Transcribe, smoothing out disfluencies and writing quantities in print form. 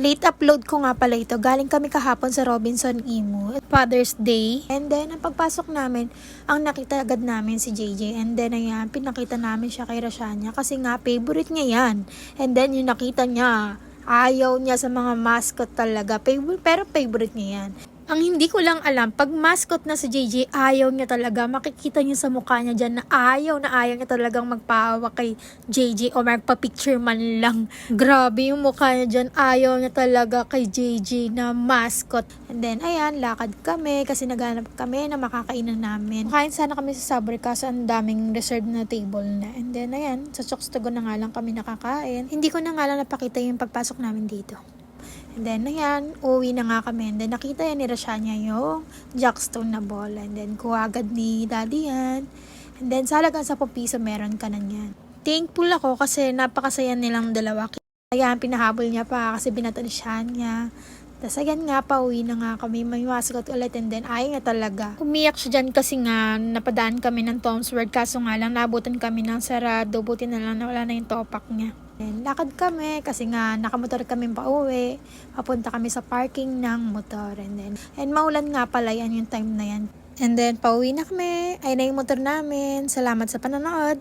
Late upload ko nga pala ito. Galing kami kahapon sa Robinson Imo. Father's Day. And then, ang pagpasok namin, ang nakita agad namin si JJ. And then, ayan, pinakita namin siya kay Rashania. Kasi nga, favorite niya yan. And then, yung nakita niya, ayaw niya sa mga mascot talaga. Pero favorite niya yan. Ang hindi ko lang alam, pag mascot na si JJ, ayaw niya talaga. Makikita niyo sa mukha niya dyan na ayaw niya talagang magpahawak kay JJ o magpa-picture man lang. Grabe yung mukha niya dyan. Ayaw niya talaga kay JJ na mascot. And then, ayan, lakad kami kasi naghanap kami na makakainan namin. Makain sana kami sa Subway kasi ang daming reserved na table na. And then, ayan, sa Chokstogo na nga lang kami nakakain. Hindi ko na nga lang napakita yung pagpasok namin dito. And then, ayan, uwi na nga kami. And then, nakita yan ni Rashania yung Jackstone na bola. And then, kuha agad ni Daddy yan. And then, sa halagang 10 piso, meron ka na yan. Thankful ako kasi napakasaya nilang dalawa. Ayan, pinahabol niya pa kasi binatanisyan niya. Tapos, ayan nga, pauwi na nga kami. May mascot ulit. And then, ayaw nga talaga. Umiyak siya dyan kasi nga, napadaan kami ng Tom's World. Kaso nga lang, nabutan kami ng sarado. Buti na lang na wala na yung topak niya. And lakad kami kasi nga nakamotor kami pauwi. Papunta kami sa parking ng motor. And maulan nga pala yan yung time na yan. And then pauwi na kami. Ay na yung motor namin. Salamat sa panonood.